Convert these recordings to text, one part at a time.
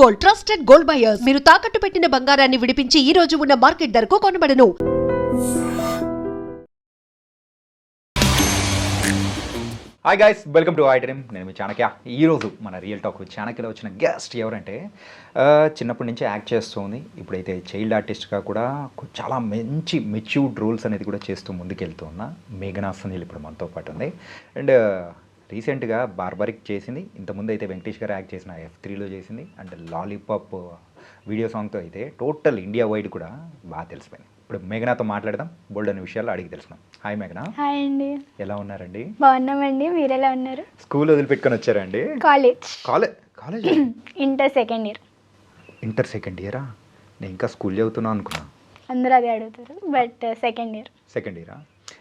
Gold, trusted gold buyers. మీరు తాకట్టు పెట్టిన బంగారాన్ని విడిపించి ఈ రోజు ఉన్న మార్కెట్ ధరకు కొనబడను. Hi guys, welcome to item. నేను మీ చాణక్య. ఈరోజు మన రియల్ టాక్ చాణక్యలో వచ్చిన గెస్ట్ ఎవరంటే చిన్నప్పటి నుంచి యాక్ట్ చేస్తుంది. ఇప్పుడైతే చైల్డ్ ఆర్టిస్ట్గా కూడా చాలా మంచి మెచ్యూర్డ్ రోల్స్ అనేది కూడా చేస్తూ ముందుకెళ్తూ ఉన్న మేఘనా సునీల్ ఇప్పుడు మనతో పాటు ఉంది. అండ్ రీసెంట్గా బార్బరిక్ చేసింది. ఇంతకుముందు అయితే వెంకటేష్ గారు యాక్ట్ చేసిన F3లో చేసింది. అండ్ లాలీపాప్ వీడియో సాంగ్తో అయితే టోటల్ ఇండియా వైడ్ కూడా బాగా తెలిసిపోయింది. ఇప్పుడు మేఘనాతో మాట్లాడదాం, బోల్డ్ అనే విషయాలు అడిగి తెలుసుకున్నాం. హాయ్ మేఘనా. హాయ్ అండి. ఎలా ఉన్నారండి? బాగున్నామండి. మీరు ఎలా ఉన్నారు? స్కూల్ వదిలిపెట్టుకొని వచ్చారండి? College inter second year. Inter second ఇయరా? నేను ఇంకా స్కూల్ చదువుతున్నాను అనుకున్నా. అందరూ అదే అడుగుతారు, బట్ సెకండ్ ఇయరా?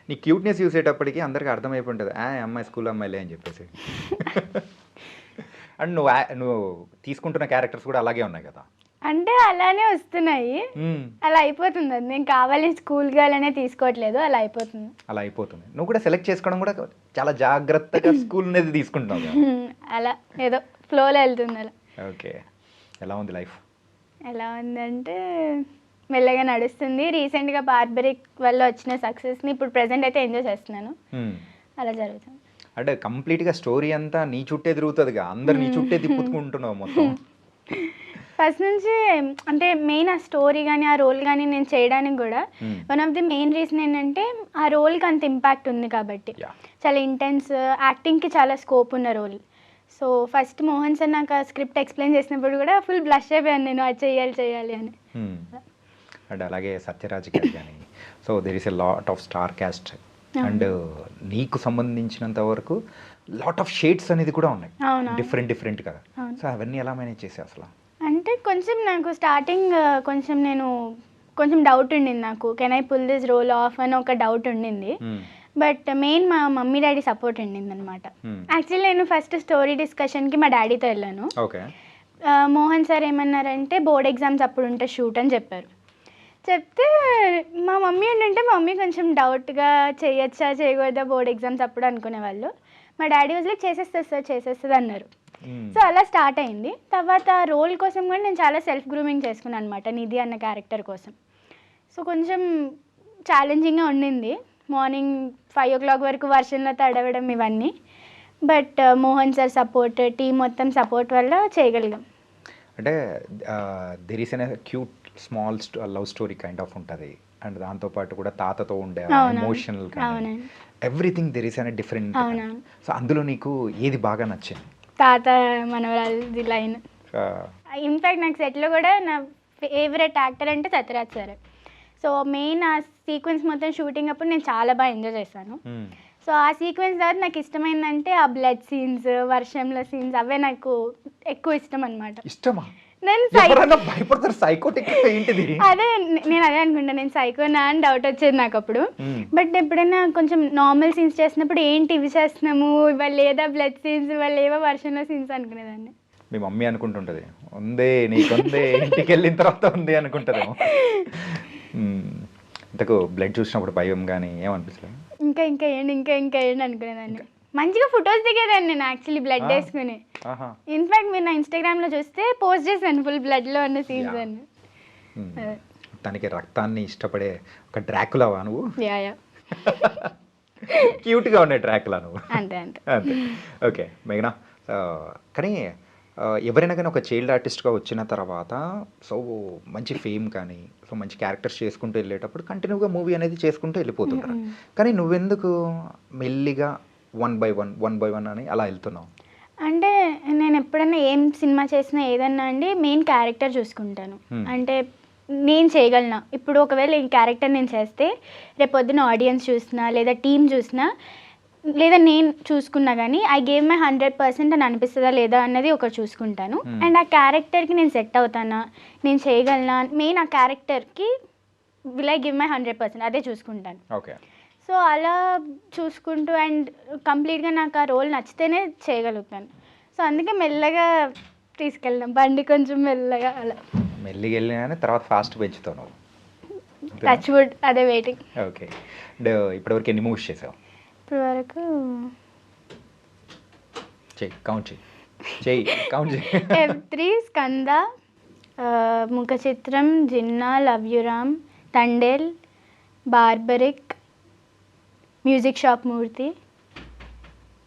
నీ క్యూట్నెస్ చూసేటప్పటికి అందరికీ అర్థమైపోయి ఉంటుంది, అమ్మాయి స్కూల్ అమ్మాయిలే అని చెప్పేసి. అండ్ నువ్వు తీసుకుంటున్న క్యారెక్టర్స్ కూడా అలాగే ఉన్నాయి కదా? అంటే అలానే వస్తున్నాయి, అలా అయిపోతుంది. అది నేను కావాలని స్కూల్ గర్ల్ అనే తీసుకోవట్లేదు, అలా అయిపోతుంది. నువ్వు కూడా సెలెక్ట్ చేసుకోవడం కూడా చాలా జాగ్రత్తగా స్కూల్ అనేది తీసుకుంటున్నావు. అలా ఏదో ఫ్లోలో వెళ్తుంది అలా. ఓకే, ఎలా ఉంది లైఫ్? ఎలా ఉందంటే మెల్లగా నడుస్తుంది. రీసెంట్గా బార్బరిక్ వల్ల వచ్చిన సక్సెస్ని ఇప్పుడు ప్రెసెంట్ అయితే ఎంజాయ్ చేస్తున్నాను. అలా జరుగుతుంది. అంటే కంప్లీట్గా స్టోరీ అంతా నీ చుట్టే తిరుగుతుందిగా, అందరు నీ చుట్టే తిప్పుకుంటున్నావు మొత్తం. ఫస్ట్ నుంచి అంటే మెయిన్ ఆ స్టోరీ కానీ ఆ రోల్ కానీ నేను చేయడానికి కూడా one of the main reason ఏంటంటే ఆ రోల్కి అంత ఇంపాక్ట్ ఉంది కాబట్టి. చాలా ఇంటెన్స్, యాక్టింగ్కి చాలా స్కోప్ ఉన్న role. So first Mohan sir నాకు ఆ స్క్రిప్ట్ ఎక్స్ప్లెయిన్ చేసినప్పుడు కూడా ఫుల్ బ్లష్ అయిపోయాను నేను, అది చేయాలి అని. అండ్ అలాగే సత్యరాజ్ గారు కానీ, so there is a lot of star cast. And నీకు సంబంధించినంత వరకు లాట్ ఆఫ్ షేడ్స్ అనేది కూడా ఉన్నాయి, డిఫరెంట్ కదా. సో అవన్నీ ఎలా మేనేజ్ చేసావు అసలు? అంటే కొంచెం నాకు స్టార్టింగ్ కొంచెం డౌట్ ఉండింది నాకు, can I pull this role off అని ఒక డౌట్ ఉండింది. బట్ మెయిన్ మా మమ్మీ డాడీ సపోర్ట్ ఉండింది అనమాట. యాక్చువల్లీ నేను ఫస్ట్ స్టోరీ డిస్కషన్కి మా డాడీతో వెళ్ళాను. మోహన్ సార్ ఏమన్నారంటే బోర్డ్ ఎగ్జామ్స్ అప్పుడు ఉంటే షూట్ అని చెప్పారు. చెప్తే మా మమ్మీ ఏంటంటే మా మమ్మీ కొంచెం డౌట్గా చేయొచ్చా చేయకూడదా బోర్డ్ ఎగ్జామ్స్ అప్పుడు అనుకునేవాళ్ళు. మా డాడీ వాజ్ లైక్ చేసేస్తుంది అన్నారు. సో అలా స్టార్ట్ అయింది. తర్వాత రోల్ కోసం కూడా నేను చాలా సెల్ఫ్ గ్రూమింగ్ చేసుకున్నాను అనమాట, నిధి అన్న క్యారెక్టర్ కోసం. సో కొంచెం ఛాలెంజింగ్గా ఉండింది. మార్నింగ్ 5 o'clock వరకు వర్షంలో తడవడం ఇవన్నీ. But Mohan sir support, team మొత్తం సపోర్ట్ వల్ల చేయగలిగాం. అంటే there is an cute small love story kind of ఉంటుంది. అండ్ దాంతోపాటు కూడా తాతతో ఉండే ఎమోషనల్ ఎవ్రీథింగ్ దెర్ ఈస్ అనే డిఫరెంట్. సో అందులో నీకు ఏది బాగా నచ్చింది? తాత మనవరాలి లైన్. ఇన్ఫ్యాక్ట్ నాకు సెట్లో కూడా నా ఫేవరెట్ యాక్టర్ అంటే సత్యరాజ్ సార్. సో మెయిన్ ఆ సీక్వెన్స్ మొత్తం షూటింగ్ అప్పుడు నేను చాలా బాగా ఎంజాయ్ చేశాను. సో ఆ సీక్వెన్స్ తర్వాత నాకు ఇష్టమైందంటే ఆ బ్లడ్ సీన్స్, వర్షంలో సీన్స్, అవే నాకు ఎక్కువ ఇష్టం అనమాట. అదే నేను అదే అనుకుంటా, నేను సైకోనా అని డౌట్ వచ్చేది నాకు అప్పుడు. బట్ ఎప్పుడైనా కొంచెం నార్మల్ సీన్స్ చేసినప్పుడు ఏంటి ఇవి చేస్తున్నాము, ఇవాళ లేదా బ్లడ్ సీన్స్, ఇవాళ ఏవో వర్షంలో సీన్స్ అనుకునేదాన్ని. మీ మమ్మీ అనుకుంటుంటది ఉంది నీకుంది, ఇంటికి వెళ్ళిన తర్వాత ఉంది అనుకుంటుందేమో. ఇంతకు బ్లడ్ చూసినప్పుడు భయం కానీ ఏమనిపిస్తుంది? ఇంకా ఏంటి అనుకునేదాన్ని. మంచిగా ఫొటోస్ దిగేదాన్ని నేను యాక్చువల్లీ బ్లడ్ వేసుకుని. ఇన్ఫాక్ట్ మీరు నా ఇన్స్టాగ్రామ్లో చూస్తే పోస్ట్ చేశాను ఫుల్ బ్లడ్లో ఉన్న సీన్స్ అన్ని. తనకి రక్తాన్ని ఇష్టపడే ఒక డ్రాకులావా నువ్వు? యా క్యూట్గా ఉండే డ్రాకులా నువ్వు. అంతే. ఓకే మేఘనా, కానీ ఎవరైనా కానీ ఒక చైల్డ్ ఆర్టిస్ట్గా వచ్చిన తర్వాత సో మంచి ఫేమ్ కానీ సో మంచి క్యారెక్టర్స్ చేసుకుంటూ వెళ్ళేటప్పుడు కంటిన్యూగా మూవీ అనేది చేసుకుంటూ వెళ్ళిపోతుంటారు. కానీ నువ్వెందుకు మెల్లిగా వన్ బై వన్ అని అలా వెళ్తున్నావు? అంటే నేను ఎప్పుడైనా ఏం సినిమా చేసినా ఏదన్నా అండి మెయిన్ క్యారెక్టర్ చూసుకుంటాను. అంటే నేను చేయగలనా, ఇప్పుడు ఒకవేళ ఈ క్యారెక్టర్ నేను చేస్తే రేపు పొద్దున ఆడియన్స్ చూసినా లేదా టీం చూసినా లేదా నేను చూసుకున్నా కానీ ఐ గేవ్ మై 100% అని అనిపిస్తుందా లేదా అన్నది ఒకటి చూసుకుంటాను. అండ్ ఆ క్యారెక్టర్కి నేను సెట్ అవుతానా, నేను చేయగలనా, మెయిన్ ఆ క్యారెక్టర్కి విల్ ఐ గివ్ మై 100%, అదే చూసుకుంటాను. ఓకే. సో అలా చూసుకుంటూ అండ్ కంప్లీట్గా నాకు ఆ రోల్ నచ్చితేనే చేయగలుగుతాను. సో అందుకే మెల్లగా తీసుకెళ్దాం బండి, కొంచెం మెల్లగా అలా మెల్లిగా వెళ్ళినా తర్వాత ఫాస్ట్ పెంచుతావు. టచ్ వుడ్, అదే వెయిటింగ్. ఓకే. ఇప్పటివరకు ఎన్ని మూవీస్ చేసావు? ఇప్పటి వరకు కౌంట్ చేయి. చెయ్యి కౌంట్ చేయి. F3 Skanda, Mukha Chitram, Ginna, love you Ram, Thandel, Barbarik, music shop Murthy,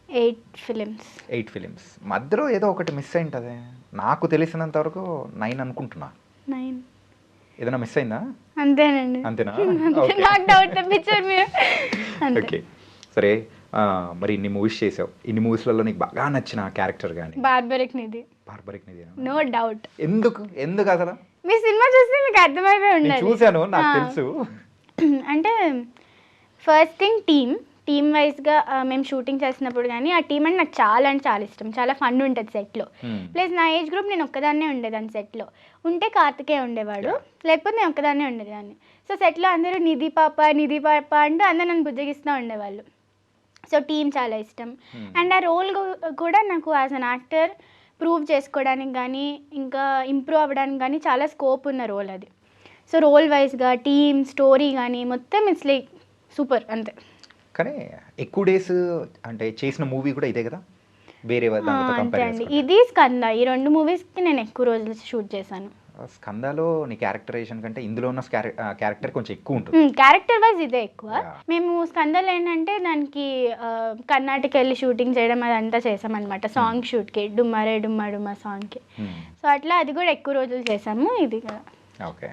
8 films. 8 films. మధ్యలో ఏదో ఒకటి మిస్ అయింటది. నాకు తెలిసినంత వరకు 9 అనుకుంటున్నా. 9 ఏదైనా మిస్ అయిందా? అంతేనండి. అంతేనా? నాకు డౌట్ తెప్పించారు మీరు. అంతే. ఓకే, సరే. మరి ఇన్ని మూవీస్ చేసావు, ఇన్ని మూవీస్లలో నీకు బాగా నచ్చిన క్యారెక్టర్ కానీ? బార్బరిక్ నిధి, బార్బరిక్ నిధి. No doubt. ఎందుకు అసలు? మీ సినిమా చూస్తే మీకు అర్థమైపోయి నేను ఉండాలి. చూశాను, నాకు తెలుసు. అంటే ఫస్ట్ థింగ్ టీమ్ వైజ్గా మేము షూటింగ్ చేసినప్పుడు కానీ ఆ టీం అంటే నాకు చాలా అంటే చాలా ఇష్టం. చాలా ఫన్ ఉంటుంది సెట్లో. ప్లస్ నా ఏజ్ గ్రూప్ నేను ఒక్కదాన్నే ఉండేదాన్ని సెట్లో. ఉంటే కార్తికే ఉండేవాడు, లేకపోతే నేను ఒక్కదాన్నే ఉండేదాన్ని. సో సెట్లో అందరూ నిధి పాప అంటూ అందరూ నన్ను బుజ్జగిస్తూ ఉండేవాళ్ళు. సో టీం చాలా ఇష్టం. అండ్ ఆ రోల్ కూడా నాకు యాజ్ అన్ యాక్టర్ ప్రూవ్ చేసుకోవడానికి కానీ ఇంకా ఇంప్రూవ్ అవ్వడానికి కానీ చాలా స్కోప్ ఉన్న రోల్ అది. సో రోల్ వైజ్గా టీమ్ స్టోరీ కానీ మొత్తం ఇట్స్ లైక్ సూపర్ అంతే. కానీ ఎక్కువ డేస్ అంటే చేసిన మూవీ కూడా ఇదే కదా, వేరే అంతే అండి. ఇది స్కంద, ఈ 2 మూవీస్కి నేను ఎక్కువ రోజులు షూట్ చేశాను. స్కందాలో నీ క్యారెక్టరైజేషన్ కంటే ఇందులో ఉన్న క్యారెక్టర్ కొంచెం ఎక్కువ ఉంటుంది. క్యారెక్టర్ వైజ్ ఇదే ఎక్కువ. మేము స్కందలో ఏంటంటే దానికి కర్ణాటక వెళ్ళి షూటింగ్ చేయడం అదంతా చేసామన్నమాట. సాంగ్ షూట్కి, డుమ్మారే డుమ్మా డుమ్మా సాంగ్కి. సో అట్లా అది కూడా ఎక్కువ రోజులు చేసాము. ఇది కదా. ఓకే.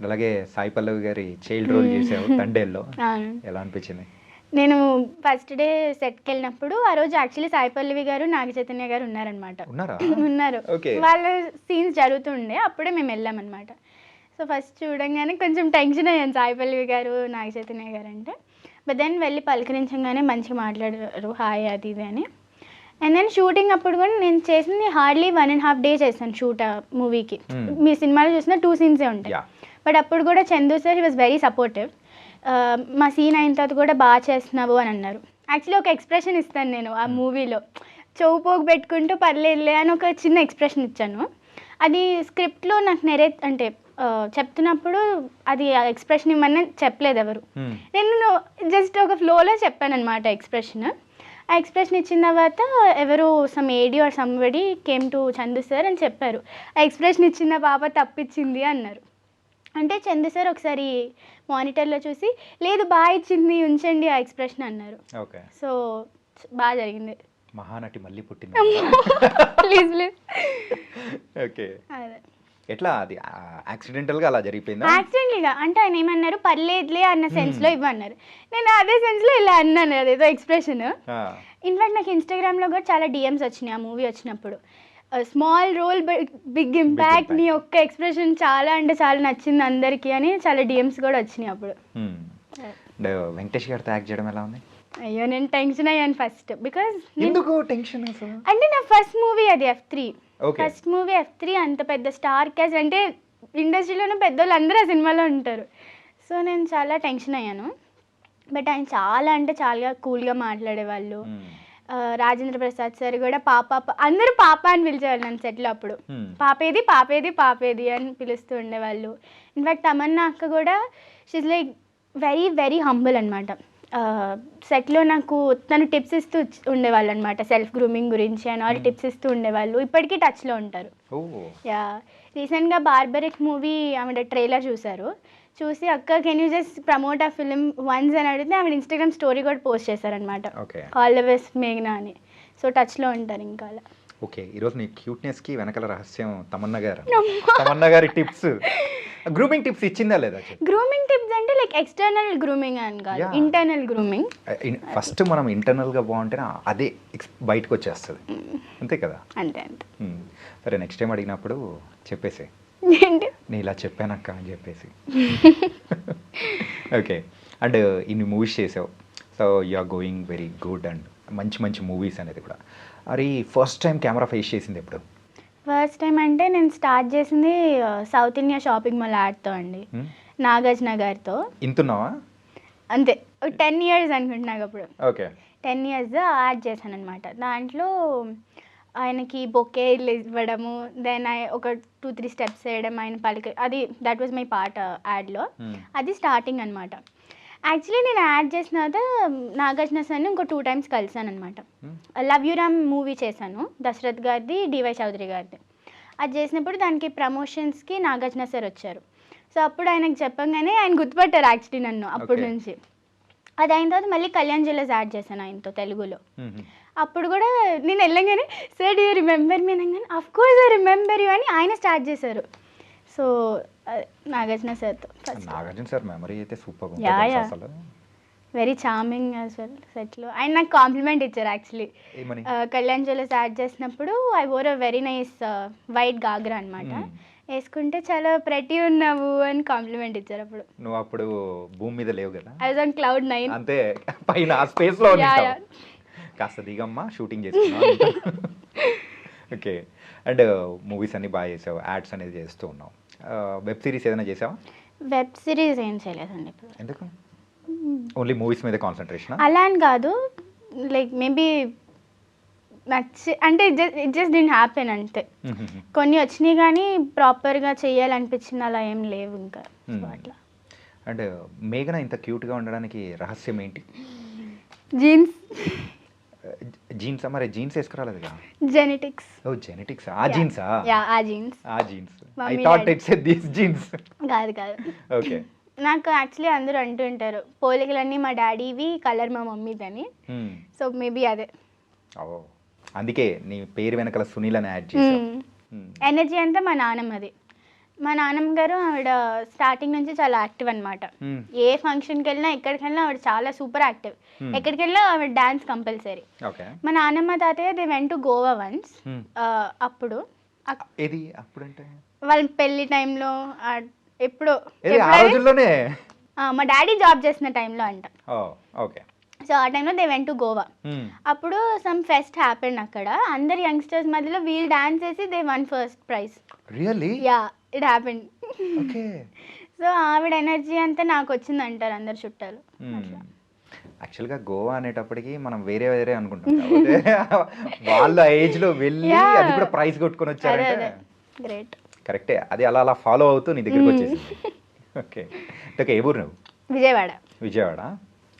అలాగే సాయి పల్లవి గారి చైల్డ్ రోల్ చేసావు తండేల్లో, ఎలా అనిపించింది? నేను ఫస్ట్ డే సెట్కి వెళ్ళినప్పుడు ఆ రోజు యాక్చువల్లీ సాయి పల్లవి గారు, నాగ చైతన్య గారు ఉన్నారనమాట. ఉన్నారు. వాళ్ళ సీన్స్ జరుగుతుండే అప్పుడే మేము వెళ్ళామన్నమాట. సో ఫస్ట్ చూడంగానే కొంచెం టెన్షన్ అయ్యాను సాయి పల్లవి గారు, నాగ చైతన్య గారు అంటే. బట్ దెన్ వెళ్ళి పలకరించగానే మంచిగా మాట్లాడారు, హాయ్ అది ఇది అని. అండ్ దెన్ షూటింగ్ అప్పుడు కూడా నేను చేసింది హార్డ్లీ 1.5 day చేశాను షూట్ ఆ మూవీకి. మీ సినిమాలో చూసిన 2 scenes ఉంటాయి. బట్ అప్పుడు కూడా Chandu sir he was very supportive. మా సీన్ అయిన తర్వాత కూడా బాగా చేస్తున్నావు అని అన్నారు. యాక్చువల్లీ ఒక ఎక్స్ప్రెషన్ ఇస్తాను నేను ఆ మూవీలో, చెవు పోగు పెట్టుకుంటూ పర్లేదులే అని ఒక చిన్న ఎక్స్ప్రెషన్ ఇచ్చాను. అది స్క్రిప్ట్లో నాకు అంటే చెప్తున్నప్పుడు అది ఆ ఎక్స్ప్రెషన్ ఇవ్వమని చెప్పలేదు ఎవరు. నేను జస్ట్ ఒక ఫ్లోలో చెప్పాను అనమాట ఎక్స్ప్రెషన్. ఆ ఎక్స్ప్రెషన్ ఇచ్చిన తర్వాత ఎవరు some AD or somebody came to Chandu sir అని చెప్పారు, ఆ ఎక్స్ప్రెషన్ ఇచ్చిన పాప తప్పించింది అన్నారు. అంటే చందు సార్ ఒకసారి మానిటర్లో చూసి లేదు బాగా ఇచ్చింది ఉంచండి ఆ ఎక్స్ప్రెషన్ అన్నారు. సో బాగా జరిగింది. మహానటి మళ్ళీ పుట్టింది. Please please. ఓకే. ఎట్లా అది యాక్సిడెంటల్గా అలా జరిగిపోయిందా? యాక్సిడెంటల్గా అంటే ఆయన ఏమన్నారు, పర్లేదులే అన్న సెన్స్లో ఇవ్వన్నారు. నేను అదే సెన్స్లో ఇలా అన్నాను, అదేదో ఎక్స్ప్రెషన్. ఇన్ఫాక్ట్ నాకు ఇన్స్టాగ్రామ్లో కూడా చాలా డిఎమ్స్ వచ్చినాయి ఆ మూవీ వచ్చినప్పుడు. స్మాల్ రోల్ బిగ్ ఇంపాక్ట్, నీ ఒక్క ఎక్స్ప్రెషన్ చాలా అంటే చాలా నచ్చింది అందరికీ అని చాలా డిఎమ్స్ కూడా వచ్చినాయి అప్పుడు. వెంకటేష్ గారితో యాక్ట్ చేయడం ఎలా ఉంది? అయ్యో నేను టెన్షన్ అయ్యాను ఫస్ట్. బికాజ్ ఎందుకు టెన్షన్? అంటే నా ఫస్ట్ మూవీ అది F3. ఫస్ట్ మూవీ F3, అంత పెద్ద స్టార్ క్యాస్ట్ అంటే ఇండస్ట్రీలోనే పెద్దోళ్ళు అందరూ ఆ సినిమాలో ఉంటారు. సో నేను చాలా టెన్షన్ అయ్యాను. బట్ ఆయన చాలా అంటే చాలా కూల్గా మాట్లాడేవాళ్ళు. రాజేంద్ర ప్రసాద్ సార్ కూడా పాప, అందరూ పాప అని పిలిచేవాళ్ళు నన్ను సెట్లో అప్పుడు. పాపేది పాపేది పాపేది అని పిలుస్తూ ఉండేవాళ్ళు. ఇన్ఫ్యాక్ట్ తమన్నా అక్క కూడా she like very very humble అనమాట. సెట్లో నాకు తను టిప్స్ ఇస్తూ ఉండేవాళ్ళు అనమాట, సెల్ఫ్ గ్రూమింగ్ గురించి అని ఆల్ టిప్స్ ఇస్తూ ఉండేవాళ్ళు. ఇప్పటికీ టచ్లో ఉంటారు. యా, రీసెంట్గా బార్బరిక్ మూవీ ఆవిడ ట్రైలర్ చూశారు. చూసి అక్క కెన్ యూ జస్ట్ ప్రమోట్ ఆ ఫిలిం వన్స్ అని అడిగితే ఆవిడ ఇన్స్టాగ్రామ్ స్టోరీ కూడా పోస్ట్ చేశారనమాట, ఆల్ ద బెస్ట్ మేఘ్నా అని. సో టచ్లో ఉంటారు ఇంకా అలా. ఓకే, ఈరోజు నీ క్యూట్నెస్కి వెనకాల రహస్యం తమన్నా గారి టిప్స్, గ్రూమింగ్ టిప్స్ ఇచ్చిందా లేదా? గ్రూమింగ్ టిప్స్ అంటే లైక్ ఎక్స్టర్నల్ గ్రూమింగ్ అని కాదు, ఇంటర్నల్ గ్రూమింగ్. ఫస్ట్ మనం ఇంటర్నల్గా బాగుంటేనే అదే బయటకు వచ్చేస్తుంది, అంతే కదా? అంతే అంతే. సరే, నెక్స్ట్ టైం అడిగినప్పుడు చెప్పేసి నేను ఇలా చెప్పానక్క అని చెప్పేసి. ఓకే, అండ్ ఇన్ని మూవీస్ చేసావు, so you are going very good and మంచి మంచి మూవీస్ అనేది కూడా. అది ఫస్ట్ టైం కెమెరా ఫేస్ చేసింది ఎప్పుడు? ఫస్ట్ టైం అంటే నేను స్టార్ట్ చేసింది సౌత్ ఇండియా షాపింగ్ మాల్ యాడ్తో అండి, నాగార్జున గారితో. ఇంతున్నావా? అంతే, 10 years అనుకుంటున్నా అప్పుడు. ఓకే, 10 years యాడ్ చేశాను అనమాట. దాంట్లో ఆయనకి బొకే ఇవ్వడము, దెన్ ఒక 2-3 steps వేయడం, ఆయన పలికి, అది దట్ వాజ్ మై పార్ట్ యాడ్లో. అది స్టార్టింగ్ అనమాట. యాక్చువల్లీ నేను యాడ్ చేసిన తర్వాత నాగార్జున సార్ని ఇంకో 2 times కలిసాను అనమాట. లవ్ యూ రామ్ మూవీ చేశాను, దశరథ్ గారిది, డివై చౌదరి గారిది. అది చేసినప్పుడు దానికి ప్రమోషన్స్కి నాగార్జున సార్ వచ్చారు. సో అప్పుడు ఆయనకు చెప్పంగానే ఆయన గుర్తుపట్టారు యాక్చువల్లీ నన్ను అప్పటి నుంచి. అది అయిన తర్వాత మళ్ళీ కళ్యాణ్ జ్యువెలర్స్ యాడ్ చేశాను ఆయనతో తెలుగులో. అప్పుడు కూడా నేను వెళ్ళంగానే sir do you remember me అనగానే of course I remember you అని ఆయన స్టార్ట్ చేశారు. సో నాగార్జున సార్తో నాగార్జున సార్ మెమరీ అయితే సూపర్ అసలు, వెరీ చార్మింగ్ అసలు సెట్లో. ఆయన నాకు కాంప్లిమెంట్ ఇచ్చారు యాక్చువల్లీ. కళ్యాణ్ జ్యువెలర్స్ యాడ్ చేసినప్పుడు I wore a very nice white ghagra అనమాట. వేసుకుంటే చాలా ప్రెటీ ఉన్నావు అని కాంప్లిమెంట్ ఇచ్చారు. అప్పుడు నువ్వు అప్పుడు భూమి మీద లేవు కదా, ఐ వాజ్ ఆన్ క్లౌడ్ 9. అంతే పైన ఆ స్పేస్ లో కాస్త దిగమ్మా షూటింగ్ చేసుకున్నావు. ఓకే. అండ్ మూవీస్ అన్ని బాగా చేసావు, యాడ్స్ అనేది చేస్తూ ఉన్నావు. వెబ్ సిరీస్ ఏదైనా చేసావా? వెబ్ సిరీస్ ఏం చేయలేదండి ఇప్పుడు. ఎందుకు? ఓన్లీ మూవీస్ మీద కాన్సన్ట్రేషన్? అలా అని కాదు, లైక్ మేబీ అంటే ఇట్ జస్ట్ డిడ్ హ్యాపెన్ అంతే. కొన్ని వచ్చినాయి కానీ ప్రాపర్గా చేయాలనిపించిన అలా ఏం లేవు ఇంకా అట్లా. అండ్ మేఘన ఇంత క్యూట్గా ఉండడానికి రహస్యం ఏంటి? జీన్స్. జీన్స్ మరి జీన్స్ వేసుకురాలేదుగా? జెనెటిక్స్. ఓ జెనెటిక్స్. ఆ జీన్సా? యా ఆ జీన్స్. ఆ jeans. I thought it's this jeans. కాదు కాదు. ఓకే. నాకు యాక్చువల్లీ అందరూ అంటుంటారు పోలికలన్నీ మా డాడీవి, కలర్ మా మమ్మీదని. సో మేబీ అదే. ఓ అందుకే నీ పేరు వెనకాల సునీల్ అని యాడ్ చేసావు. ఎనర్జీ అంతా మా నాన్నమ్మది. మా నాన్నమ్మ గారు ఆవిడ స్టార్టింగ్ నుంచి చాలా యాక్టివ్ అనమాట. ఏ ఫంక్షన్కి వెళ్ళినా ఎక్కడికి వెళ్ళినా ఆవిడ చాలా సూపర్ యాక్టివ్. ఎక్కడికి వెళ్ళినా ఆవిడ డాన్స్ కంపల్సరీ. మా నాన్నమ్మ తాతయ్య they went to Goa once. అప్పుడు వాళ్ళ పెళ్లి టైంలో ఎప్పుడో మా డాడీ జాబ్ చేసిన టైంలో అంట. సో ఆ టైంలో దే వెంట్ టు గోవా. అప్పుడు సమ్ ఫెస్ట్ హ్యాపెండ్ అక్కడ. అందరు యంగ్స్టర్స్ మధ్యలో వీళ్ళు డాన్స్ చేసి they one first prize. Really? Yeah it happened. So ఆవిడ ఎనర్జీ అంతా నాకు వచ్చింది అంటారు అందరు చుట్టాలు. యాక్చువల్గా గోవా అనేటప్పటికి మనం వేరే వేరే అనుకుంటాం, వాళ్ళ ఏజ్ లో వెళ్ళి అది కూడా ప్రైజ్ కొట్టుకొని వచ్చారంటే గ్రేట్. కరెక్టే. అది అలా అలా ఫాలో అవుతూ నీ దగ్గరికి వచ్చేసింది. ఓకే. ఓకే. ఏ ఊరు నువ్వు? విజయవాడ. విజయవాడ.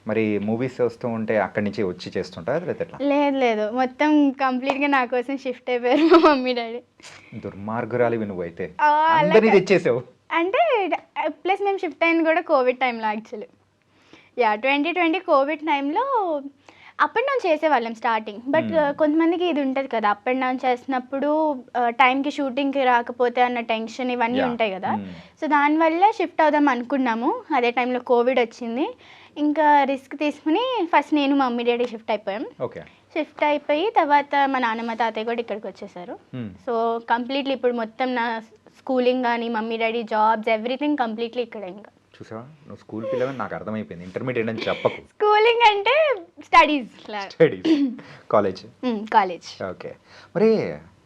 మరి మూవీస్ వస్తూ ఉంటే అక్కడి నుంచి వచ్చి చేస్తుంటా లేదా? లేదు లేదు, మొత్తం కంప్లీట్గా నా కోసం షిఫ్ట్ అయిపోయారు మా మమ్మీ డాడీ. దుర్మార్గురాలివి నువ్వు అయితే, అందరినీ తెచ్చేసావు. అంటే ప్లస్ మేము షిఫ్ట్ అయింది కూడా కోవిడ్ టైంలో యాక్చువల్లీ. యా 2020 కోవిడ్ టైంలో అప్ అండ్ డౌన్ చేసేవాళ్ళం స్టార్టింగ్. బట్ కొంతమందికి ఇది ఉంటుంది కదా, అప్ అండ్ డౌన్ చేసినప్పుడు టైంకి షూటింగ్కి రాకపోతే అన్న టెన్షన్ ఇవన్నీ ఉంటాయి కదా. సో దానివల్ల షిఫ్ట్ అవుదాం అనుకున్నాము. అదే టైంలో కోవిడ్ వచ్చింది. ఇంకా రిస్క్ తీసుకుని ఫస్ట్ నేను మా మమ్మీ డాడీ షిఫ్ట్ అయిపోయాం. షిఫ్ట్ అయిపోయి తర్వాత మా నాన్నమ్మ తాతయ్య కూడా ఇక్కడికి వచ్చేసారు. సో కంప్లీట్లీ ఇప్పుడు మొత్తం నా స్కూలింగ్ కానీ mummy daddy jobs everything completely ఇక్కడ. ఇంకా చూసావా, నువ్వు స్కూల్ పిల్లలని నాకు అర్థమైపోయింది. ఇంటర్మీడియట్ అని చెప్పకు. స్కూలింగ్ అంటే స్టడీస్. కాలేజ్. ఓకే. మరి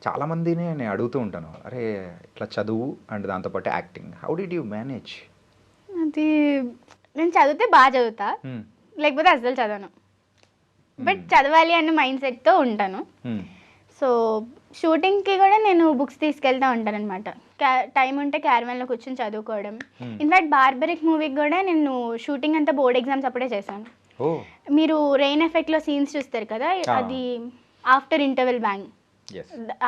చాలా మందిని నేను అడుగుతూ ఉంటాను, అరే ఇట్లా చదువు అండ్ దాంతోపాటు acting, how did you manage? అది నేను చదివితే బాగా చదువుతా, లేకపోతే అసలు చదవను. బట్ చదవాలి అన్న మైండ్ సెట్తో ఉంటాను. సో షూటింగ్కి కూడా నేను బుక్స్ తీసుకెళ్తూ ఉంటాను అనమాట. టైం ఉంటే క్యారవాన్లో కూర్చొని చదువుకోవడం. ఇన్ఫాక్ట్ బార్బరిక్ మూవీకి కూడా నేను షూటింగ్ అంతా బోర్డ్ ఎగ్జామ్స్ అప్పుడే చేశాను. మీరు రెయిన్ ఎఫెక్ట్లో సీన్స్ చూస్తారు కదా, అది ఆఫ్టర్ ఇంటర్వెల్ బ్యాంగ్.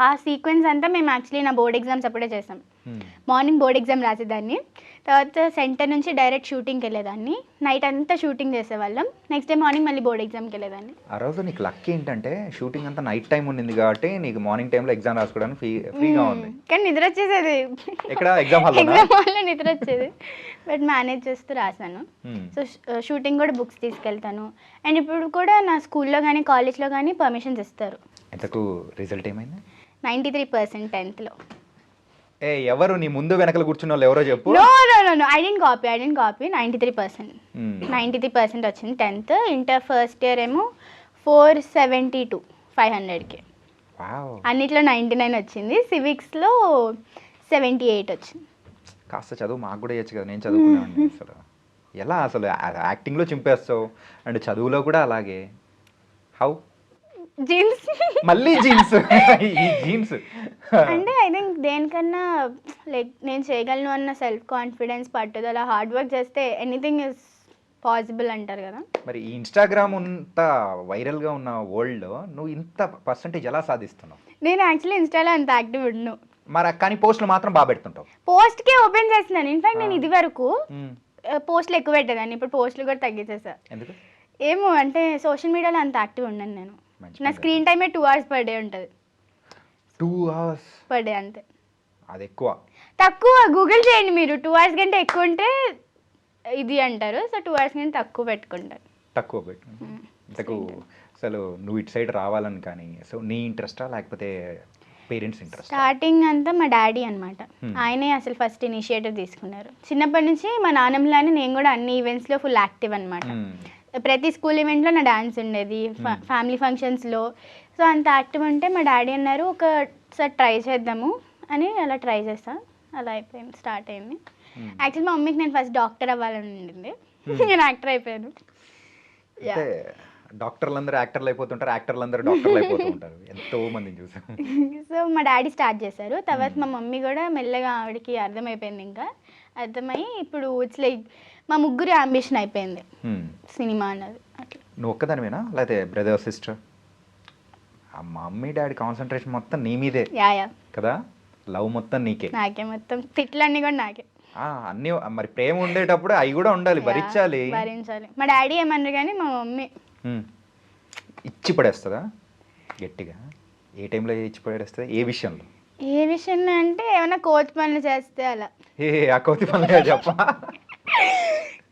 ఆ సీక్వెన్స్ అంతా మేము యాక్చువల్లీ నా బోర్డ్ ఎగ్జామ్స్ అప్పుడే చేసాం. మార్నింగ్ బోర్డ్ ఎగ్జామ్ రాసేదాన్ని, తర్వాత సెంటర్ నుంచి డైరెక్ట్ షూటింగ్కి వెళ్ళేదాన్ని, నైట్ అంతా షూటింగ్ చేసేవాళ్ళం, నెక్స్ట్ డే మార్నింగ్ మళ్ళీ బోర్డ్ ఎగ్జామ్కి వెళ్ళేదాన్ని. ఆ రోజు నీకు లక్ ఏంటంటే షూటింగ్ అంతా నైట్ టైం ఉండింది కాబట్టి నీకు మార్నింగ్ టైంలో ఎగ్జామ్ రాసుకోవడానికి ఫ్రీగా ఉంది. కానీ నిద్ర వచ్చేసేది, ఇక్కడ ఎగ్జామ్ హాల్లో నిద్ర వచ్చేది. బట్ మేనేజ్ చేస్తూ రాశాను. సో షూటింగ్ కూడా బుక్స్ తీసుకెళ్తాను. అండ్ ఇప్పుడు కూడా నా స్కూల్లో కానీ కాలేజ్లో కానీ పర్మిషన్స్ ఇస్తారు. ఎంతకు రిజల్ట్ ఏమైంది? 93% 10th లో. ఎవరు నీ ముందు వెనకలు కూర్చున్న వాళ్ళు ఎవరో చెప్పు. No I dent copy. 93%. 93% వచ్చింది 10th. ఇంటర్ ఫస్ట్ ఇయర్ ఏమో 472 500కి. అన్నిట్లో 99 వచ్చింది. సివిక్స్లో 78 వచ్చింది. కాస్త చదువు మాకు కూడా ఇవ్వచ్చు కదా, నేను చదువుకున్నాను. అసలు ఎలా అసలు యాక్టింగ్లో చింపేస్తావు అండ్ చదువులో కూడా అలాగే, హౌ? జీన్స్. మళ్ళీ జీన్స్. ఈ జీన్స్ అంటే ఐ థింక్ దేనికన్నా లైక్ నేను చేయగలను అన్న సెల్ఫ్ కాన్ఫిడెన్స్, పట్టుదల, హార్డ్ వర్క్ చేస్తే ఎనీథింగ్ ఇస్ పాసిబుల్ అంటారు కదా. మరి ఈ ఇన్స్టాగ్రామ్ ఇంత వైరల్గా ఉన్న వరల్డ్లో నువ్వు ఇంత పర్సంటేజ్ ఎలా సాధిస్తున్నావు? నేను యాక్చువల్లీ ఇన్స్టాలో అంత యాక్టివ్ ఉండను. మరి కానీ పోస్టులు మాత్రం బాగా పెడుతుంటావు. పోస్ట్కే ఓపెన్ చేస్తున్నాను. ఇన్ఫాక్ట్ నేను ఇది వరకు పోస్టులు ఎక్కువ పెట్టేదాన్ని, ఇప్పుడు పోస్టులు కూడా తగ్గించేసా. ఎందుకు? ఏమో అంటే సోషల్ మీడియాలో అంత యాక్టివ్ ఉండను నేను. మంచి నా స్క్రీన్ టైమే 2 hours per day ఉంటుంది. 2 hours per day అంతే. అది ఎక్కువ తక్కువ గూగుల్ చేయండి మీరు. 2 hours కంటే ఎక్కువ ఉంటే ఇది అంటారు. సో 2 hours కంటే తక్కువ పెట్టుకుంటారు. తక్కువ పెట్టు. ఇంతకు అసలు నువ్వు ఇటు సైడ్ రావాలని కానీ సో నీ ఇంట్రెస్టా లేకపోతే పేరెంట్స్ ఇంట్రెస్ట్? స్టార్టింగ్ అంతా మా డాడీ అనమాట. ఆయనే అసలు ఫస్ట్ ఇనిషియేటివ్ తీసుకున్నారు. చిన్నప్పటి నుంచి మా నాన్నమ్మలానే నేను కూడా అన్ని ఈవెంట్స్లో ఫుల్ యాక్టివ్ అనమాట. ప్రతి స్కూల్ ఈవెంట్లో నా డాన్స్ ఉండేది, ఫ్యామిలీ ఫంక్షన్స్లో. సో అంత యాక్టివ్ ఉంటే మా డాడీ అన్నారు ఒకసారి ట్రై చేద్దాము అని. అలా ట్రై చేస్తా, అలా అయిపోయింది, స్టార్ట్ అయింది. యాక్చువల్లీ మా మమ్మీకి నేను ఫస్ట్ డాక్టర్ అవ్వాలని ఉండింది, నేను యాక్టర్ అయిపోయాను. అంటే డాక్టర్లు అందరూ యాక్టర్లు అయిపోతుంటారు, యాక్టర్లు అందరూ డాక్టర్లు అయిపోతూ ఉంటారు, ఎంతో మందిని చూసాం. సో మా డాడీ స్టార్ట్ చేశారు, తర్వాత మా మమ్మీ కూడా మెల్లగా ఆవిడకి అర్థమైపోయింది. ఇంకా అర్థమై ఇప్పుడు ఇట్స్ లైక్ మా ముగ్గురు అంబిషన్ అయిపోయింది సినిమా అన్నది. అట్లా నువ్వు ఒక్కదానివేనా లేకపోతే బ్రదర్ సిస్టర్? ఆ మమ్మీ డాడీ కాన్సన్ట్రేషన్ మొత్తం నీ మీదే యా కదా, లవ్ మొత్తం నీకే. నాకే మొత్తం, తిట్లన్నీ కూడా నాకే. అన్నీ మరి ప్రేమ ఉండేటప్పుడు అవి కూడా ఉండాలి, భరించాలి. మా డాడీ ఏమన్నారు కానీ మా మమ్మీ ఇచ్చి పడేస్తుందా గట్టిగా? ఏ టైంలో ఇచ్చి పడేస్తుంది? ఏ విషయంలో? ఏ విషయంలో అంటే ఏమైనా కోతి పనులు చేస్తే అలా. ఆ కోతి పనులు చెప్ప.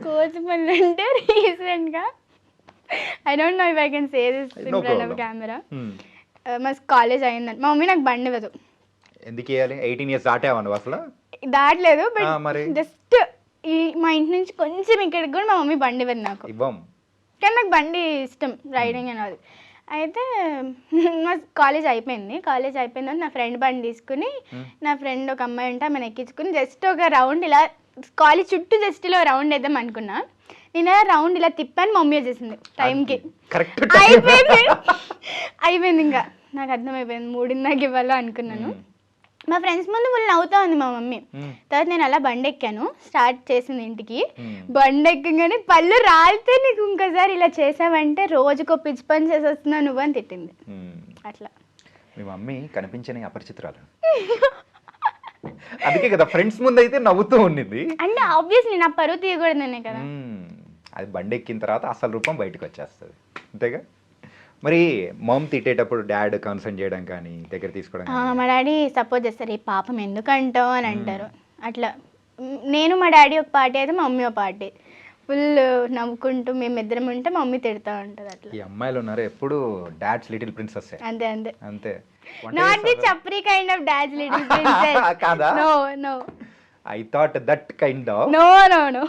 కోతి పనులు అంటే రీసెంట్గా I don't know if I can say this in front of camera. మా కాలేజ్ అయిందని మా మమ్మీ నాకు బండి ఇవ్వదు. ఎందుకు ఇవ్వాలి? 18 years దాటావా నువ్వు అసలు? దాటలేదు, బట్ జస్ట్ ఈ మా ఇంటి నుంచి కొంచెం ఇక్కడికి కూడా మా మమ్మీ బండి ఇవ్వదు నాకు. ఇవ్వం, కానీ నాకు బండి ఇష్టం, రైడింగ్ అనేది. అయితే మా కాలేజ్ అయిపోయింది తర్వాత నా ఫ్రెండ్ బండి తీసుకుని, నా ఫ్రెండ్ ఒక అమ్మాయి ఉంటే ఆమెను ఎక్కించుకుని జస్ట్ ఒక రౌండ్ ఇలా కాలేజ్ చుట్టూ జస్ట్ ఇలా రౌండ్ వేద్దాం అనుకున్నా. నేను రౌండ్ ఇలా తిప్పాను, మమ్మీ వచ్చేసింది టైంకి. అయిపోయింది ఇంకా నాకు అర్థమైపోయింది, 3:30 ఇవ్వాలో అనుకున్నాను. మా ఫ్రెండ్స్ ముందు వాళ్ళు నవ్వుతా ఉంది మా మమ్మీ. తర్వాత నేను అలా బండి ఎక్కాను, స్టార్ట్ చేసింది ఇంటికి. బండి ఎక్కగానే పళ్ళు రాలితే నీకు ఇంకోసారి ఇలా చేసావంటే రోజుకో పిచ్చి పని చేసి వస్తున్నావు నువ్వు అని తిట్టింది. అట్లా మీ మమ్మీ కనిపించని అపరిచితురాలు. అందుకే కదా ఫ్రెండ్స్ ముందు అయితే నవ్వుతూ ఉండింది. అంటే ఆబ్వియస్లీ నా పరువు తీయకూడదనే కదా. అది బండి ఎక్కిన తర్వాత అసలు రూపం బయటకు వచ్చేస్తుంది, అంతేగా. మరి మామ్ తిట్టేటప్పుడు డాడ్ కన్సర్న్ చేయడం కానీ దగ్గర తీసుకోవడం? మా డాడీ సపోర్ట్ చేస్తారు, ఈ పాపం ఎందుకంటావు అని అంటారు. అట్లా నేను మా డాడీ ఒక పార్టీ అయితే మా మమ్మీ ఒక పార్టీ, ఫుల్ నవ్వుకుంటూ మేమిద్దరం ఉంటే మా మమ్మీ తిడతా ఉంటుంది. అట్లా ఈ అమ్మాయిలు ఉన్నారు ఎప్పుడు డాడ్స్ లిటిల్ ప్రిన్సెస్. అంతే అంతే అంతే. Not the chapri kind of dad's little princess. కాదా? No no, I thought that kind of. No no no.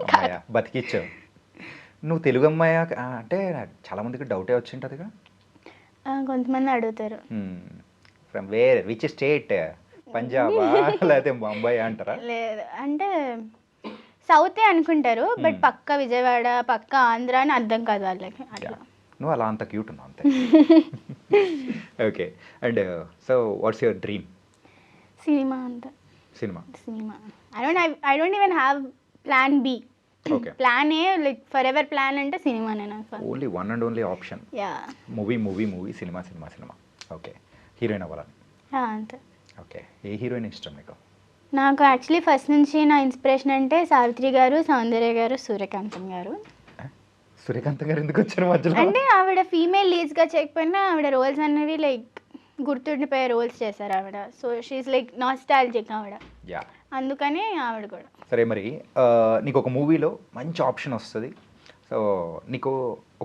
అమ్మాయ బతికిచ్చావు నువ్వు. తెలుగు అమ్మాయ అంటే చాలా మందికి డౌటే వచ్చింటదిగా. కొంతమంది అడుగుతారు ఫ్రమ్ వేర్, విచ్ స్టేట్? పంజాబా లేకపోతే ముంబై అంటారా? లేదు అంటే సౌతే అనుకుంటారు, బట్ పక్క విజయవాడ పక్క ఆంధ్ర అని అర్థం కాదు వాళ్ళకి. అట్లా నువ్వు అలా అంత క్యూట్ ఉన్నావు అంతే. Okay, and so what's your dream? సినిమా అంతా. సినిమా I don't even have plan B. Okay, plan A like forever plan అంటే సినిమానే నాకు. Only one and only option. Yeah, movie, సినిమా. ఓకే, హీరోయిన్ అవ్వాలని? అంతే. ఓకే, ఏ హీరోయిన్ ఇష్టం నీకు? నాకు యాక్చువల్లీ ఫస్ట్ నుంచి నా ఇన్స్పిరేషన్ అంటే సావిత్రి గారు, సౌందర్య గారు, సూర్యకాంతం గారు. సూర్యకాంతం గారు ఎందుకు వచ్చారు మధ్యలో? అంటే ఆవిడ ఫీమేల్ లీడ్స్గా చేయకపోయినా ఆవిడ రోల్స్ అనేవి లైక్ గుర్తుండిపోయే రోల్స్ చేశారు ఆవిడ. సో షీఈస్ లైక్ నాస్టాల్జిక్ ఆవిడ, అందుకని ఆవిడ కూడా. సరే, మరి నీకు ఒక మూవీలో మంచి ఆప్షన్ వస్తుంది. సో నీకు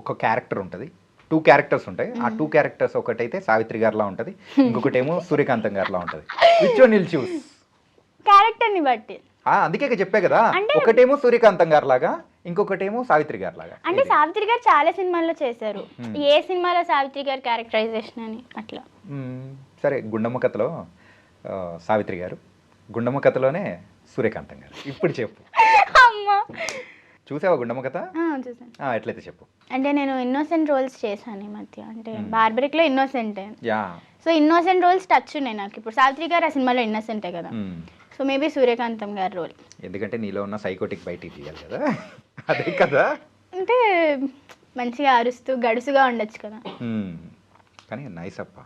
ఒక క్యారెక్టర్ ఉంటుంది, 2 క్యారెక్టర్స్ ఉంటాయి. ఆ 2 క్యారెక్టర్స్ ఒకటైతే సావిత్రి గారిలా ఉంటుంది, ఇంకొకటేమో సూర్యకాంతం గారిలా ఉంటుంది. Which one will choose? క్యారెక్టర్ని బట్టి. అందుకే చెప్పే కదా, ఒకటేమో సూర్యకాంతం గారి లాగా, ఇంకొకటేమో సావిత్రి గారి లాగా. అంటే సావిత్రి గారు చాలా సినిమాల్లో చేశారు, ఏ సినిమాలో సావిత్రి గారి క్యారెక్టరైజేషన్ అని అట్లా. సరే, గుండమ్మ కథలో సావిత్రి గారు, గుండమ్మ కథలోనే సూర్యకాంతం గారు. ఇప్పుడు చెప్పు. అమ్మా, చూసావా గుండమ్మ కథ? చూసాను. ఎట్లయితే చెప్పు. అంటే నేను ఇన్నోసెంట్ రోల్స్ చేశాను ఈ మధ్య. అంటే బార్బరిక్లో innocent. Yeah. So innocent roles touch ఉన్నాయి నాకు. ఇప్పుడు సావిత్రి గారు ఆ సినిమాలో ఇన్నోసెంటే కదా. సో మేబీ సూర్యకాంతం గారి రోల్. ఎందుకంటే నీలో ఉన్న సైకోటిక్ బయటికి తీయాలి కదా, అదే కదా. అంటే మంచిగా అరుస్తూ గడుసుగా ఉండొచ్చు కదా. కానీ నైస్ అప్ప.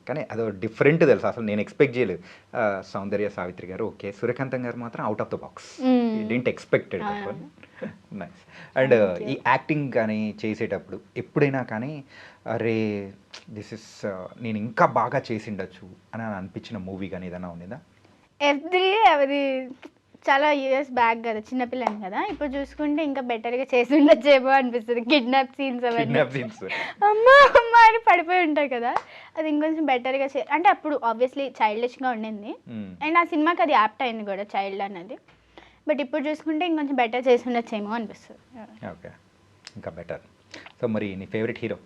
కానీ అదో డిఫరెంట్ తెలుసు, అసలు నేను ఎక్స్పెక్ట్ చేయలేదు. సౌందర్య సావిత్రి గారు ఓకే, సూర్యకాంతం గారు మాత్రం out of the box, didn't expected. Nice. And ఈ యాక్టింగ్ కానీ చేసేటప్పుడు ఎప్పుడైనా కానీ అరే దిస్ ఇస్ నేను ఇంకా బాగా చేసిండొచ్చు అని అనిపించిన మూవీ కానీ ఏదైనా ఉండేదా? అది చాలా ఇయర్స్ బ్యాక్ కదా, చిన్నపిల్లని కదా. ఇప్పుడు చూసుకుంటే ఇంకా బెటర్గా చేసి ఉండొచ్చేమో అనిపిస్తుంది. కిడ్నాప్ సీన్స్ అవన్నీ అమ్మా అమ్మా అని పడిపోయి ఉంటాయి కదా, అది ఇంకొంచెం బెటర్గా అంటే అప్పుడు ఆబ్వియస్లీ చైల్డిష్గా ఉండింది. అండ్ ఆ సినిమాకి అది యాప్ట్ అయింది కూడా, చైల్డ్ అన్నది. బట్ ఇప్పుడు చూసుకుంటే ఇంకొంచెం బెటర్ చేసి ఉండొచ్చేమో అనిపిస్తుంది. ఓకే, ఇంకా బెటర్. సో మరి నీ ఫేవరెట్ హీరో?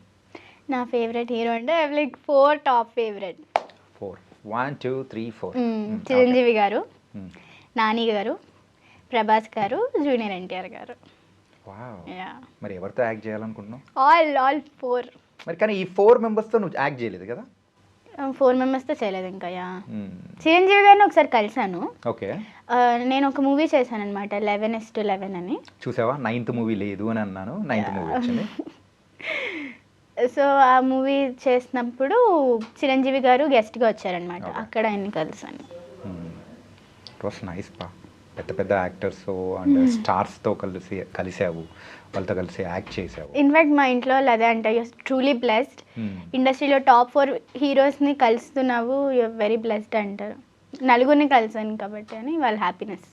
నా ఫేవరెట్ హీరో అంటే లైక్ 4 టాప్ ఫేవరెట్. 4 1 2 3 4. చిరంజీవి గారు, నాని గారు, ప్రభాస్ గారు, జూనియర్ ఎన్టీఆర్ గారు. మరి ఎవరితో యాక్ట్ చేయాలనుకుంటున్నావు? ఆల్ 4. మరి కానీ ఈ 4 మెంబర్స్తో నువ్వు యాక్ట్ చేయలేదు కదా? 4 మెంబర్స్తో చేయలేదు ఇంకా. చిరంజీవి గారిని ఒకసారి కలిసాను. ఓకే. నేను ఒక మూవీ చేశాను అనమాట, 11:11 అని. చూసావా, 9th మూవీ లేదు అని అన్నాను, 9th మూవీ వచ్చింది. సో ఆ మూవీ చేసినప్పుడు చిరంజీవి గారు గెస్ట్గా వచ్చారనమాట, అక్కడ ఆయన్ని కలిసాను. ఇట్ వాస్ నైస్ పా. పెద్ద పెద్ద యాక్టర్స్ అండ్ స్టార్స్తో కలిసావు, వాళ్ళతో కలిసి యాక్ట్ చేసావు. ఇన్ఫాక్ట్ మా ఇంట్లో అదే అంటే ట్రూలీ బ్లెస్డ్. ఇండస్ట్రీలో టాప్ 4 హీరోస్ని కలుస్తున్నావు, యూఆర్ వెరీ బ్లెస్డ్ అంటారు. నలుగురిని కలిసాను కాబట్టి అని వాళ్ళ హ్యాపీనెస్.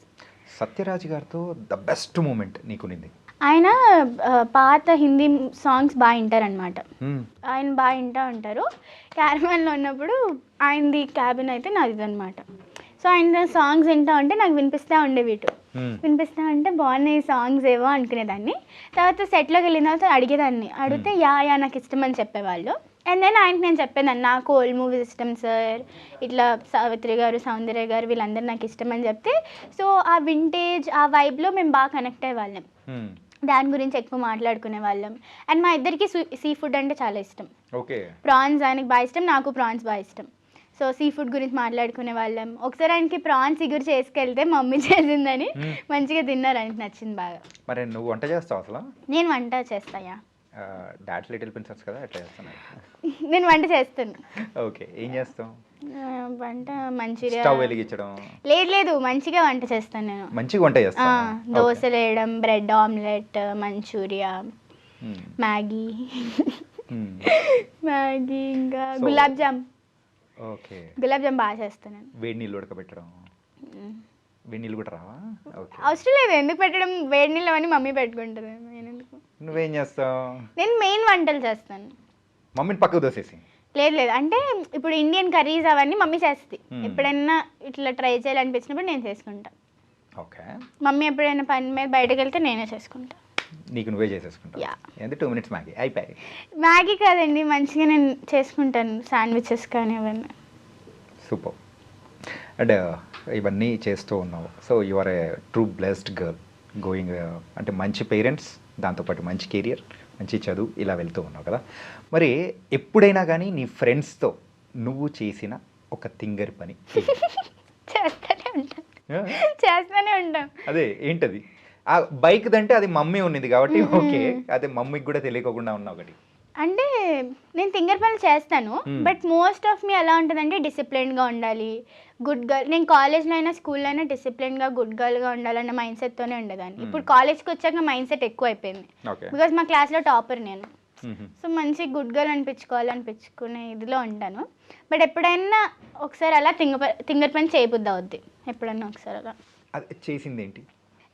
సత్యరాజ్ గారితో ద బెస్ట్ మూమెంట్ నీకునింది? ఆయన పాత హిందీ సాంగ్స్ బాగా వింటారనమాట. ఆయన బాగా వింటూ ఉంటారు. క్యారవాన్లో ఉన్నప్పుడు ఆయనది క్యాబిన్ అయితే నాది అనమాట. సో ఆయన సాంగ్స్ వింటూ ఉంటే నాకు వినిపిస్తూ ఉండేవి, వినిపిస్తూ ఉంటే బాగున్నాయి సాంగ్స్ ఏవో అనుకునేదాన్ని. తర్వాత సెట్లోకి వెళ్ళిన తర్వాత అడిగేదాన్ని, అడిగితే యా నాకు ఇష్టం అని చెప్పేవాళ్ళు. అండ్ దెన్ ఆయనకి నేను చెప్పేదాన్ని నాకు ఓల్డ్ మూవీస్ ఇష్టం సార్, ఇట్లా సావిత్రి గారు, సౌందర్య గారు వీళ్ళందరూ నాకు ఇష్టం అని చెప్తే, సో ఆ వింటేజ్ ఆ వైబ్లో మేము బాగా కనెక్ట్ అయ్యే వాళ్ళం. దాని గురించి ఎక్కువ మాట్లాడుకునే వాళ్ళం. అండ్ మా ఇద్దరికి సీ ఫుడ్ అంటే చాలా ఇష్టం. ప్రాన్స్ ఆయనకి బాగా ఇష్టం, నాకు ప్రాన్స్ బాగా ఇష్టం. సో సీ ఫుడ్ గురించి మాట్లాడుకునే వాళ్ళం. ఒకసారి ఆయనకి ప్రాన్స్ ఇగురు చేసుకెళ్తే మమ్మీ చేసిందని మంచిగా తిన్నారు, ఆయనకి నచ్చింది బాగా. మరి నువ్వు వంట చేస్తావు అసలు? నేను వంట చేస్తాయా, డాడ్ లిటిల్ ప్రిన్సెస్ కదా, ఎట్లా చేస్తాను? నేను వంట చేస్తాను. ఓకే, ఏం చేస్తావు వంట? మంచూరియా. స్టవ్ వెలిగించడం? లేదు మంచిగా వంట చేస్తాను నేను. మంచిగా వంట చేస్తాను. దోశలు వేయడం, బ్రెడ్ ఆమ్లెట్, మంచూరియా, మ్యాగీ, ఇంకా గులాబ్ జామ్. ఓకే, గులాబ్ జామ్ బాగా చేస్తాను నేను. వేడి నీళ్ళు ఉడకబెట్టడం? వేడి నీళ్ళు కూడా రావా? అవసరం లేదు, ఎందుకు పెట్టడం, వేడి నీళ్ళు అవన్నీ మమ్మీ పెట్టుకుంటుంది. నేను ఎందుకు? నువ్వేం చేస్తావు? నేను మెయిన్ వంటలు చేస్తాను. మమ్మీని పక్కకు దోసేసి? లేదు అంటే ఇప్పుడు ఇండియన్ కర్రీస్ అవన్నీ మమ్మీ చేస్తుంది. ఎప్పుడైనా ఇట్లా ట్రై చేయాలనిపించినప్పుడు నేను చేసుకుంటా. ఓకే. మమ్మీ ఎప్పుడైనా పని మీద బయటకు వెళ్తే నేనే చేసుకుంటా. నీకు నువ్వే చేసేసుకుంటావు? ఎంత 2 minutes మ్యాగీ అయిపోయాయి. మ్యాగీ కాదండి, మంచిగా నేను చేసుకుంటాను, శాండ్విచెస్ కానీ అవన్నీ. సూపర్. అండ్ ఇవన్నీ చేస్తూ ఉన్నావు. So you are a true blessed girl going, అంటే మంచి పేరెంట్స్, దాంతోపాటు మంచి కెరియర్, మంచి చదువు, ఇలా వెళ్తూ ఉన్నావు కదా. మరి ఎప్పుడైనా కానీ నీ ఫ్రెండ్స్తో నువ్వు చేసిన ఒక తింగరి పని? చేస్తూనే ఉంటాం. అదే ఏంటది? ఆ బైక్ దంటే అది మమ్మీ ఉన్నది కాబట్టి ఓకే, అదే మమ్మీకి కూడా తెలియకుండా ఉన్నా ఒకటి. అంటే నేను తింగర్ పనులు చేస్తాను, బట్ మోస్ట్ ఆఫ్ మీ ఎలా ఉంటుందంటే డిసిప్లిన్గా ఉండాలి, గుడ్ గర్ల్. నేను కాలేజ్లో అయినా స్కూల్లో అయినా డిసిప్లిన్గా గుడ్ గర్ల్గా ఉండాలన్న మైండ్ సెట్తోనే ఉండేదాన్ని. ఇప్పుడు కాలేజ్కి వచ్చాక మైండ్ సెట్ ఎక్కువ అయిపోయింది, బికాజ్ మా క్లాస్లో టాపర్ నేను. సో మంచి గుడ్ గర్ల్ అనిపించుకునే ఇదిలో ఉంటాను. బట్ ఎప్పుడైనా ఒకసారి అలా తింగర్ పని చేయబుద్ది అవుద్ది, ఎప్పుడన్నా ఒకసారి అలా. అది చేసింది ఏంటి?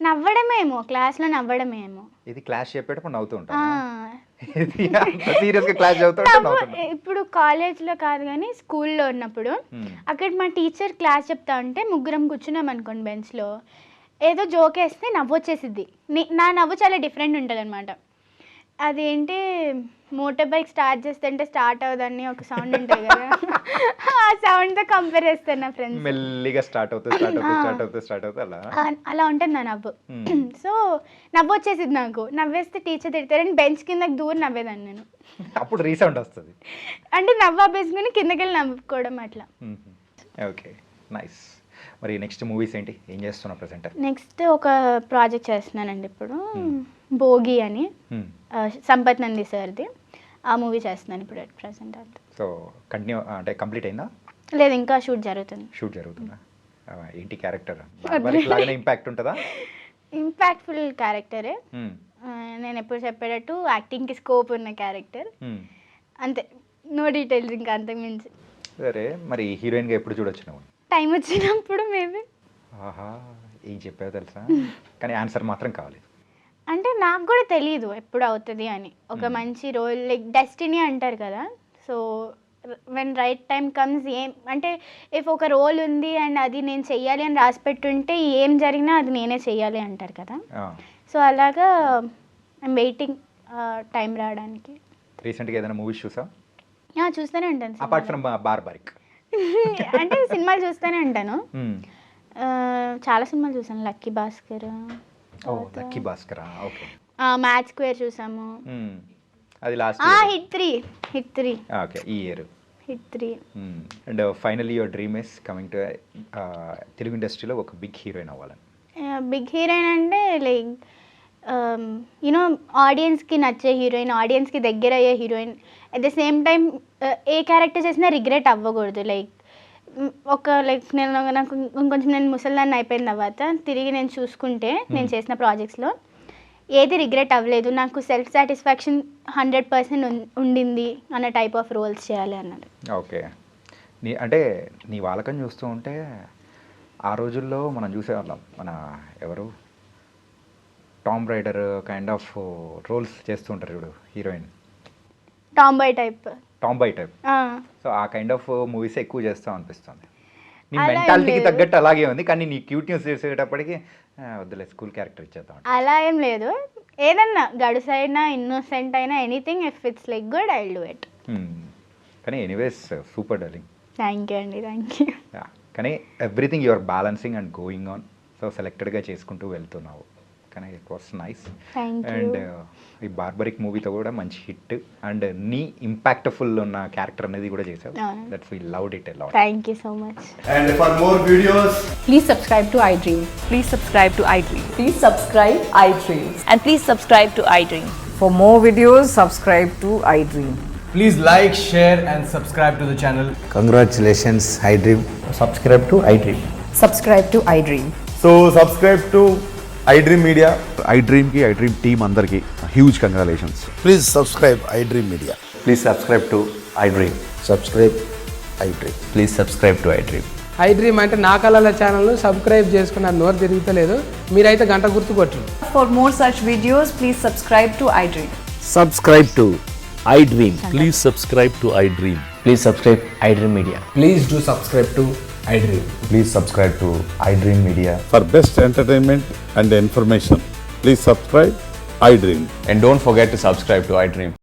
నవ్వడమేమో, క్లాస్లో నవ్వడమేమో. ఇది క్లాస్ చెప్పేటప్పుడు నవ్వుతూ ఉంటాను. సీరియస్గా క్లాస్ చదువుతా. ఇప్పుడు కాలేజ్లో కాదు కానీ స్కూల్లో ఉన్నప్పుడు అక్కడ మా టీచర్ క్లాస్ చెప్తా ఉంటే ముగ్గురం కూర్చున్నాం అనుకోండి బెంచ్లో, ఏదో జోక్ వేస్తే నవ్వు వచ్చేసిద్ది. నా నవ్వు చాలా డిఫరెంట్ ఉంటుంది అనమాట. అదేంటి మోటార్ బైక్ స్టార్ట్ చేస్తుంటే స్టార్ట్ అవుదని ఒక సౌండ్ ఉంటుంది కదా, ఆ సౌండ్తో కంపేర్ చేస్తాను నా ఫ్రెండ్స్. మెల్లిగా స్టార్ట్ అవుతుంది అలా. అలా ఉంటుంది నా నవ్వు. సో నవ్వు వచ్చేసింది నాకు. నవ్వేస్తే టీచర్ తిడతారని బెంచ్ కిందకి దూరం నవ్వేదాన్ని నేను. అప్పుడు రీసౌండ్ వస్తుంది. అంటే నవ్వు ఆపేసుకుని కిందకి వెళ్ళి నవ్వుకోవడం అట్లా. Okay, nice. మరి నెక్స్ట్ మూవీస్ ఏంటి, ఏం చేస్తున్నావు ప్రెసెంట్? నెక్స్ట్ ఒక ప్రాజెక్ట్ చేస్తున్నానండి ఇప్పుడు, భోగి అని, సంపత్ నంది సార్ది. ఆ మూవీ చేస్తున్నాను ఇప్పుడు అట్ ప్రెసెంట్. అంతే. సో కంటిన్యూ అంటే కంప్లీట్ అయిందా? లేదు, ఇంకా షూట్ జరుగుతుంది. షూట్ జరుగుతుందా? ఏంటి క్యారెక్టర్ లాగానే ఇంపాక్ట్ ఉంటుందా? ఇంపాక్ట్ఫుల్ క్యారెక్టరే. నేను ఎప్పుడు చెప్పేటట్టు యాక్టింగ్కి స్కోప్ ఉన్న క్యారెక్టర్ అంతే, నో డీటెయిల్స్ ఇంకా అంతకు మించి. సరే, మరి హీరోయిన్గా ఎప్పుడు చూడొచ్చు నువ్వు? టైం వచ్చినప్పుడు మేబీ. ఆహా, ఏం చెప్పావు తెలుసా, కానీ ఆన్సర్ మాత్రం కావాలి. అంటే నాకు కూడా తెలియదు ఎప్పుడు అవుతుంది అని. ఒక మంచి రోల్ లైక్ డెస్టినీ అంటారు కదా, so when right time comes. ఏం అంటే ఇఫ్ ఒక రోల్ ఉంది అండ్ అది నేను చెయ్యాలి అని రాసి పెట్టుంటే ఏం జరిగినా అది నేనే చెయ్యాలి అంటారు కదా. సో అలాగా ఐమ్ వెయిటింగ్ టైం రావడానికి. రీసెంట్గా ఏదైనా మూవీస్ చూసా? చూస్తూనే ఉంటాను. అపార్ట్ ఫ్రమ్ బార్బరిక్ అంటే సినిమాలు చూస్తూనే ఉంటాను. చాలా సినిమాలు చూసాను. Lucky Bhaskar, lucky Bhaskar, okay. Match square చూసాము. అది లాస్ట్ హిట్ 3 ఓకే, ఈ year hit 3. And finally your dream is coming to Telugu ఇండస్ట్రీలో ఒక బిగ్ హీరోయిన్ అవ్వాలని. బిగ్ హీరోయిన్ అంటే లైక్ యూనో ఆడియన్స్కి నచ్చే హీరోయిన్, ఆడియన్స్కి దగ్గర అయ్యే heroine. At the same time A character చేసినా రిగ్రెట్ అవ్వకూడదు. లైక్ నాకు ఇంకొంచెం నేను ముసలిదాన్ని అయిపోయిన తర్వాత తిరిగి నేను చూసుకుంటే నేను చేసిన ప్రాజెక్ట్స్లో ఏది రిగ్రెట్ అవ్వలేదు, నాకు సెల్ఫ్ సాటిస్ఫాక్షన్ 100% ఉండింది అన్న టైప్ ఆఫ్ రోల్స్ చేయాలి అన్నది. ఓకే, అంటే నీ వాళ్ళకని చూస్తూ ఉంటే ఆ రోజుల్లో మనం చూసేవాళ్ళం, మన ఎవరు Tomb Raider kind of roles చేస్తూ ఉంటారు చూడు హీరోయిన్, టాంబాయ్ టైప్. సో ఆ కైండ్ ఆఫ్ మూవీస్ ఎక్కువ చేస్తాం అనిపిస్తుంది. నీ మెంటాలిటీకి తగ్గట్టు అలాగే ఉంది, కానీ నీ క్యూట్నెస్ చేసేటప్పటికి వద్దులే స్కూల్ క్యారెక్టర్ ఇచ్చేద్దాం. అలా ఏం లేదు, ఏదన్నా గడుసైనా ఇన్నోసెంట్ అయినా anything if it's like good I will do it. కానీ anyways super darling. Thank you అండి, థ్యాంక్ యూ. కానీ everything you're balancing and going on. So సెలెక్టెడ్గా చేసుకుంటూ వెళ్తున్నావు, కానీ ఇట్ వాస్ నైస్. అండ్ ఈ బార్బరిక్ మూవీతో కూడా మంచి హిట్ అండ్ నీ ఇంపాక్ట్ఫుల్ ఉన్న క్యారెక్టర్ అనేది కూడా చేసావు. That's we loved it a lot. Thank you so much. And for more videos, Please subscribe to iDream. Please subscribe to iDream. Please subscribe iDream. And please subscribe to iDream. For more videos, subscribe to iDream. please like, share and subscribe to the channel. Congratulations, iDream. Subscribe to iDream. Subscribe to iDream. So subscribe to iDream Media. iDream की iDream team अंदर की huge congratulations. Please subscribe iDream Media. Please subscribe to iDream. Subscribe iDream. Please subscribe to iDream. iDream అంటే నా కళల ఛానల్ను subscribe చేసుకున్న నోరు తిరుగుతలేదు, మీరైతే గంట గుర్తు కొట్టండి. For more such videos, please subscribe to iDream. Subscribe to iDream. Please subscribe to iDream. Please subscribe iDream Media. Please do subscribe to iDream. Please subscribe to iDream Media. For best entertainment and information, please subscribe iDream. And don't forget to subscribe to iDream.